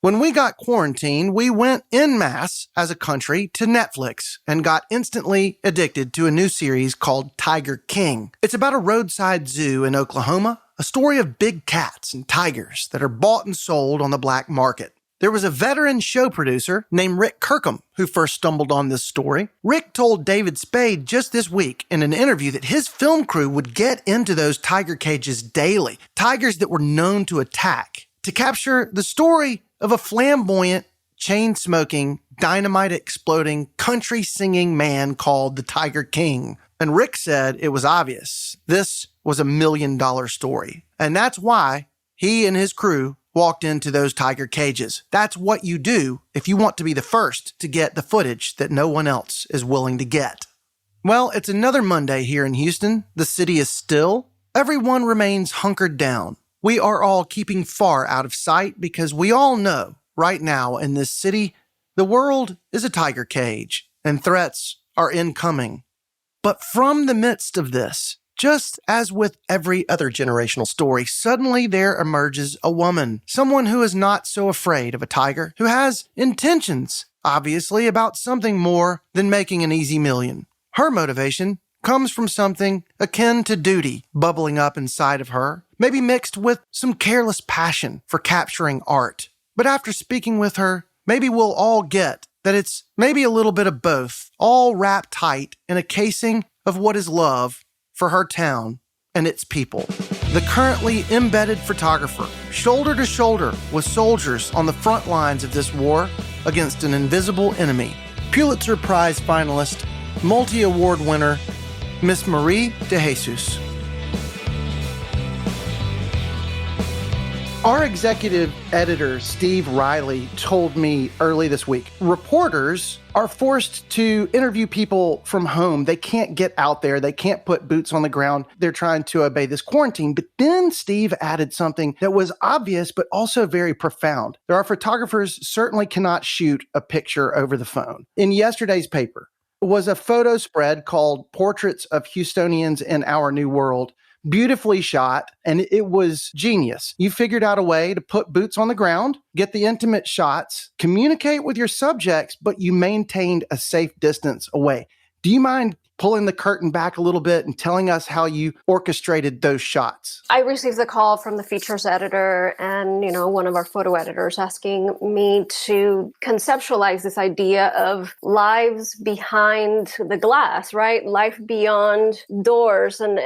When we got quarantined, we went en masse as a country to Netflix and got instantly addicted to a new series called Tiger King. It's about a roadside zoo in Oklahoma, a story of big cats and tigers that are bought and sold on the black market. There was a veteran show producer named Rick Kirkham who first stumbled on this story. Rick told David Spade just this week in an interview that his film crew would get into those tiger cages daily, tigers that were known to attack, to capture the story of a flamboyant, chain-smoking, dynamite-exploding, country-singing man called the Tiger King. And Rick said it was obvious. This was $1 million story. And that's why he and his crew walked into those tiger cages. That's what you do if you want to be the first to get the footage that no one else is willing to get. Well, it's another Monday here in Houston. The city is still. Everyone remains hunkered down. We are all keeping far out of sight because we all know right now in this city, the world is a tiger cage and threats are incoming. But from the midst of this, just as with every other generational story, suddenly there emerges a woman, someone who is not so afraid of a tiger, who has intentions, obviously, about something more than making an easy million. Her motivation comes from something akin to duty bubbling up inside of her, maybe mixed with some careless passion for capturing art. But after speaking with her, maybe we'll all get that it's maybe a little bit of both, all wrapped tight in a casing of what is love for her town and its people. The currently embedded photographer, shoulder to shoulder with soldiers on the front lines of this war against an invisible enemy. Pulitzer Prize finalist, multi-award winner, Miss Marie De Jesús. Our executive editor, Steve Riley, told me early this week, reporters are forced to interview people from home. They can't get out there. They can't put boots on the ground. They're trying to obey this quarantine. But then Steve added something that was obvious, but also very profound. There are photographers certainly cannot shoot a picture over the phone. In yesterday's paper was a photo spread called Portraits of Houstonians in Our New World. Beautifully shot, and it was genius. You figured out a way to put boots on the ground, get the intimate shots, communicate with your subjects, but you maintained a safe distance away. Do you mind pulling the curtain back a little bit and telling us how you orchestrated those shots? I received a call from the features editor and, one of our photo editors asking me to conceptualize this idea of lives behind the glass, right? Life beyond doors and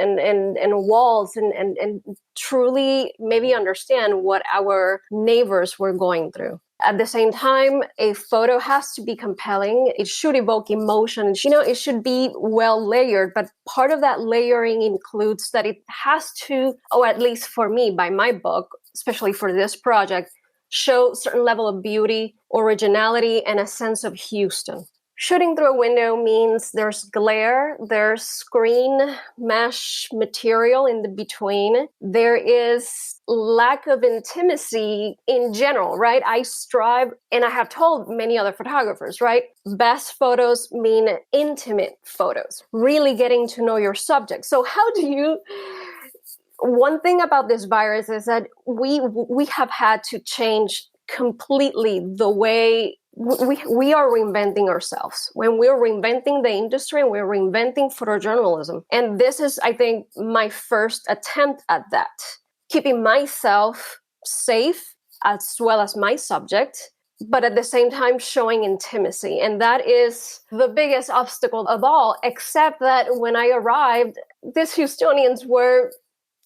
walls and truly maybe understand what our neighbors were going through. At the same time, a photo has to be compelling. It should evoke emotion. It should be well layered, but part of that layering includes that it has to, or at least for me, by my book, especially for this project, show a certain level of beauty, originality, and a sense of Houston. Shooting through a window means there's glare, there's screen mesh material in the between. There is lack of intimacy in general, right? I strive, and I have told many other photographers, right? Best photos mean intimate photos, really getting to know your subject. So one thing about this virus is that we have had to change completely the way we are reinventing ourselves. When we're reinventing the industry, we're reinventing photojournalism. And this is, I think, my first attempt at that. Keeping myself safe as well as my subject, but at the same time showing intimacy. And that is the biggest obstacle of all, except that when I arrived, these Houstonians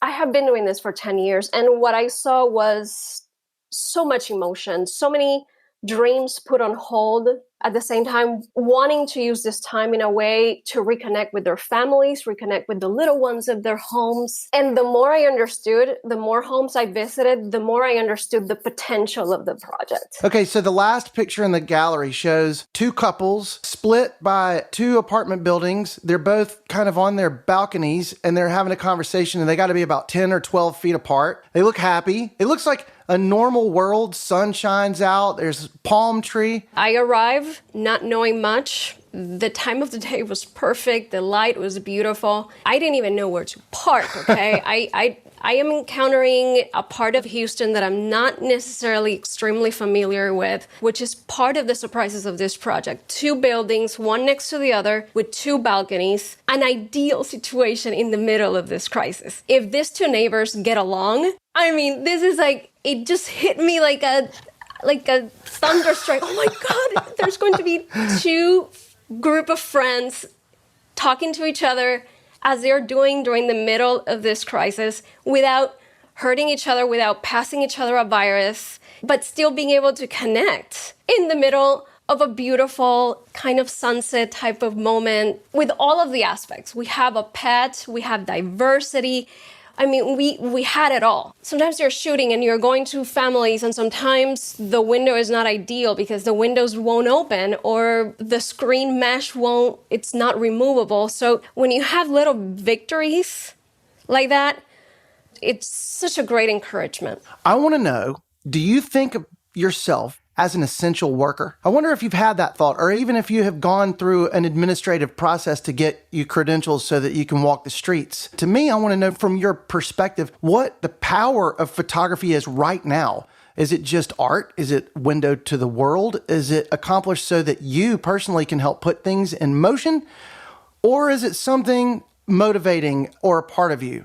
I have been doing this for 10 years. And what I saw was so much emotion, so many dreams put on hold, at the same time wanting to use this time in a way to reconnect with their families, reconnect with the little ones of their homes. And the more I understood, the more homes I visited, the more I understood the potential of the project. Okay, so the last picture in the gallery shows two couples split by two apartment buildings. They're both kind of on their balconies and they're having a conversation, and they got to be about 10 or 12 feet apart. They look happy. It looks like a normal world. Sun shines out. There's a palm tree. I arrived not knowing much. The time of the day was perfect. The light was beautiful. I didn't even know where to park, okay? I I am encountering a part of Houston that I'm not necessarily extremely familiar with, which is part of the surprises of this project. 2 buildings, one next to the other, with 2 balconies, an ideal situation in the middle of this crisis. If these 2 neighbors get along, I mean, this is like, it just hit me like a thunderstrike. Oh my God, there's going to be 2 group of friends talking to each other as they're doing during the middle of this crisis without hurting each other, without passing each other a virus, but still being able to connect in the middle of a beautiful kind of sunset type of moment with all of the aspects. We have a pet, we have diversity. I mean, we had it all. Sometimes you're shooting and you're going to families, and sometimes the window is not ideal because the windows won't open or the screen mesh it's not removable. So when you have little victories like that, it's such a great encouragement. I want to know, do you think of yourself as an essential worker? I wonder if you've had that thought, or even if you have gone through an administrative process to get you credentials so that you can walk the streets. To me, I want to know from your perspective what the power of photography is right now. Is it just art? Is it window to the world? Is it accomplished so that you personally can help put things in motion? Or is it something motivating or a part of you?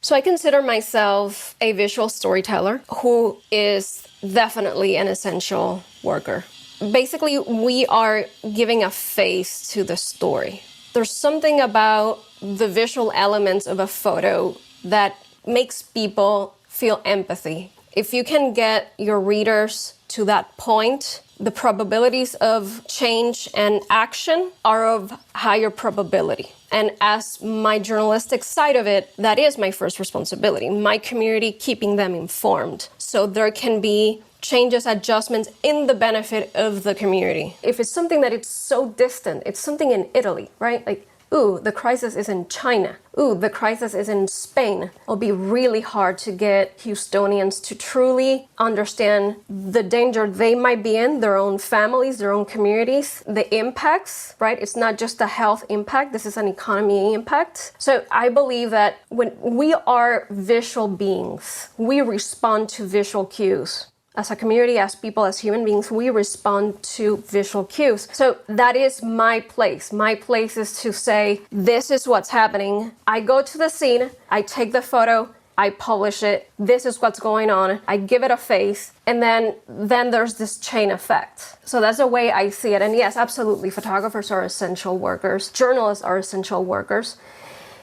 So I consider myself a visual storyteller who is definitely an essential worker. Basically, we are giving a face to the story. There's something about the visual elements of a photo that makes people feel empathy. If you can get your readers to that point, the probabilities of change and action are of higher probability. And as my journalistic side of it, that is my first responsibility, my community, keeping them informed. So there can be changes, adjustments in the benefit of the community. If it's something that it's so distant, it's something in Italy, right? Like, ooh, the crisis is in China. Ooh, the crisis is in Spain. It'll be really hard to get Houstonians to truly understand the danger they might be in, their own families, their own communities, the impacts, right? It's not just a health impact, this is an economy impact. So I believe that when we are visual beings, we respond to visual cues. As a community, as people, as human beings, we respond to visual cues. So that is my place. My place is to say, this is what's happening. I go to the scene, I take the photo, I publish it. This is what's going on. I give it a face. And then there's this chain effect. So that's the way I see it. And yes, absolutely, photographers are essential workers. Journalists are essential workers.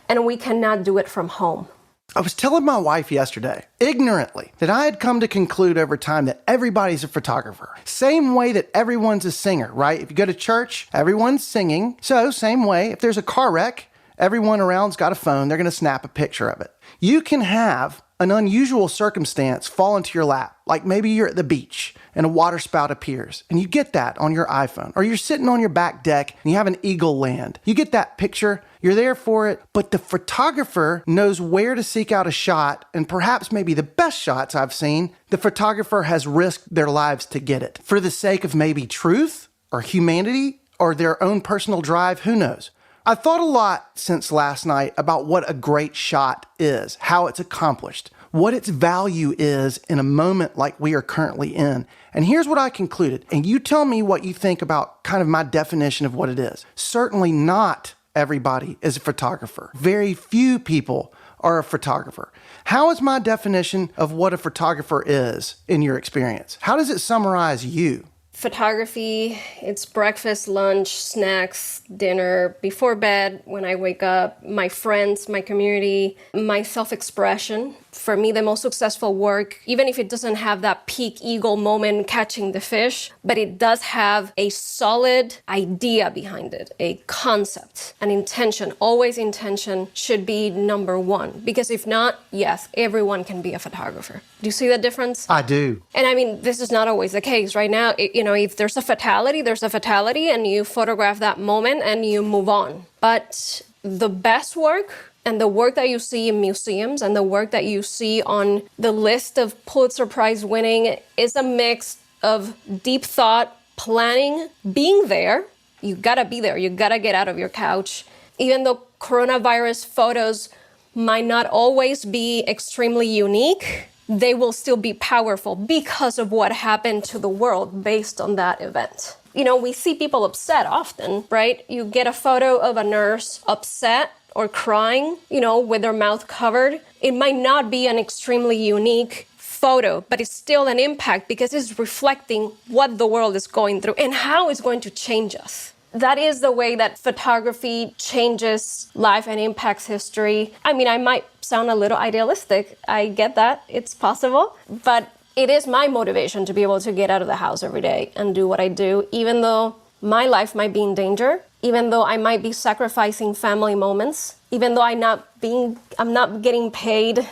And we cannot do it from home. I was telling my wife yesterday, ignorantly, that I had come to conclude over time that everybody's a photographer. Same way that everyone's a singer, right? If you go to church, everyone's singing. So same way, if there's a car wreck, everyone around's got a phone, they're going to snap a picture of it. You can have an unusual circumstance fall into your lap, like maybe you're at the beach and a water spout appears, and you get that on your iPhone, or you're sitting on your back deck and you have an eagle land. You get that picture, you're there for it, but the photographer knows where to seek out a shot, and perhaps maybe the best shots I've seen, the photographer has risked their lives to get it. For the sake of maybe truth, or humanity, or their own personal drive, who knows? I've thought a lot since last night about what a great shot is, how it's accomplished, what its value is in a moment like we are currently in. And here's what I concluded, and you tell me what you think about kind of my definition of what it is. Certainly not everybody is a photographer. Very few people are a photographer. How is my definition of what a photographer is in your experience? How does it summarize you? Photography, it's breakfast, lunch, snacks, dinner, before bed, when I wake up, my friends, my community, my self-expression. For me, the most successful work, even if it doesn't have that peak eagle moment catching the fish, but it does have a solid idea behind it, a concept, an intention. Always intention should be number one. Because if not, yes, everyone can be a photographer. Do you see the difference? I do. And I mean, this is not always the case. Right now, if there's a fatality, there's a fatality, and you photograph that moment and you move on. But the best work, and the work that you see in museums and the work that you see on the list of Pulitzer Prize winning is a mix of deep thought, planning, being there. You gotta be there. You gotta get out of your couch. Even though coronavirus photos might not always be extremely unique, they will still be powerful because of what happened to the world based on that event. You know, we see people upset often, right? You get a photo of a nurse upset or crying, you know, with their mouth covered. It might not be an extremely unique photo, but it's still an impact because it's reflecting what the world is going through and how it's going to change us. That is the way that photography changes life and impacts history. I mean, I might sound a little idealistic. I get that. It's possible. But it is my motivation to be able to get out of the house every day and do what I do, even though my life might be in danger, even though I might be sacrificing family moments, even though I'm not getting paid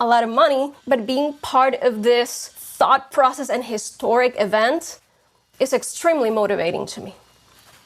a lot of money, but being part of this thought process and historic event is extremely motivating to me.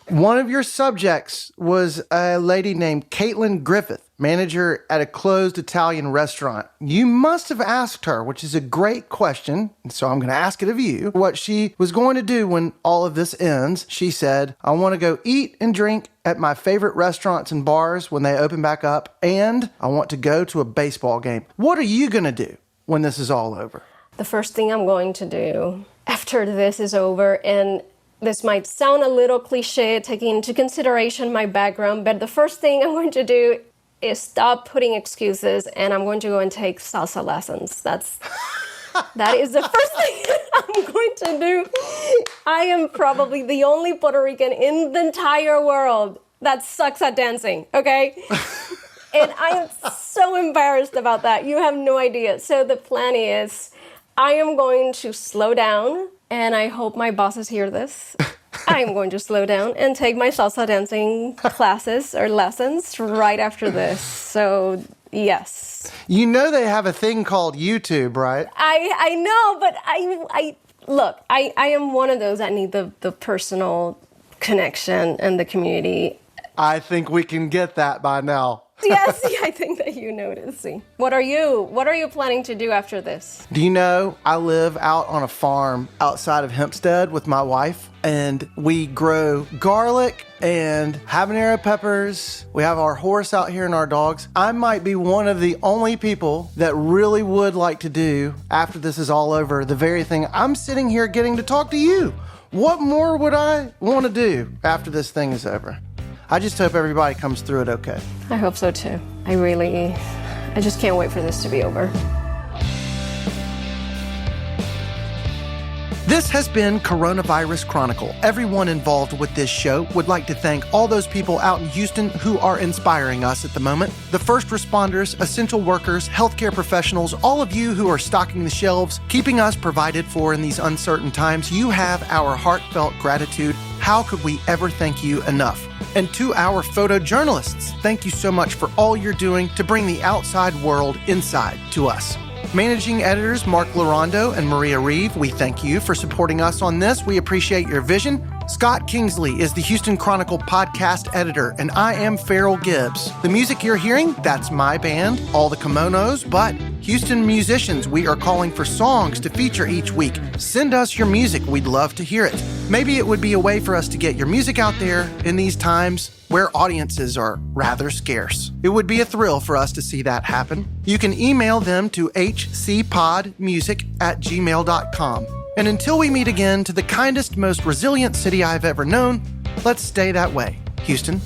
One of your subjects was a lady named Caitlin Griffith, manager at a closed Italian restaurant. You must have asked her, which is a great question, so I'm going to ask it of you, what she was going to do when all of this ends. She said, I want to go eat and drink at my favorite restaurants and bars when they open back up, and I want to go to a baseball game. What are you going to do when this is all over? The first thing I'm going to do after this is over, and this might sound a little cliche, taking into consideration my background, but the first thing I'm going to do is stop putting excuses, and I'm going to go and take salsa lessons. That is the first thing I'm going to do. I am probably the only Puerto Rican in the entire world that sucks at dancing, okay? And I am so embarrassed about that. You have no idea. So the plan is I am going to slow down, and I hope my bosses hear this. I'm going to slow down and take my salsa dancing classes or lessons right after this. So, yes. You know they have a thing called YouTube, right? I know, but I am one of those that need the personal connection and the community. I think we can get that by now. Yes, I think that you noticed. What are you planning to do after this? Do you know, I live out on a farm outside of Hempstead with my wife, and we grow garlic and habanero peppers. We have our horse out here and our dogs. I might be one of the only people that really would like to do, after this is all over, the very thing I'm sitting here getting to talk to you. What more would I want to do after this thing is over? I just hope everybody comes through it okay. I hope so too. I just can't wait for this to be over. This has been Coronavirus Chronicle. Everyone involved with this show would like to thank all those people out in Houston who are inspiring us at the moment. The first responders, essential workers, healthcare professionals, all of you who are stocking the shelves, keeping us provided for in these uncertain times. You have our heartfelt gratitude. How could we ever thank you enough? And to our photojournalists, thank you so much for all you're doing to bring the outside world inside to us. Managing editors Mark Larondo and Maria Reeve, we thank you for supporting us on this. We appreciate your vision. Scott Kingsley is the Houston Chronicle podcast editor, and I am Farrell Gibbs. The music you're hearing, that's my band, All the Kimonos, but Houston musicians, we are calling for songs to feature each week. Send us your music. We'd love to hear it. Maybe it would be a way for us to get your music out there in these times where audiences are rather scarce. It would be a thrill for us to see that happen. You can email them to hcpodmusic@gmail.com. And until we meet again, to the kindest, most resilient city I've ever known, let's stay that way. Houston.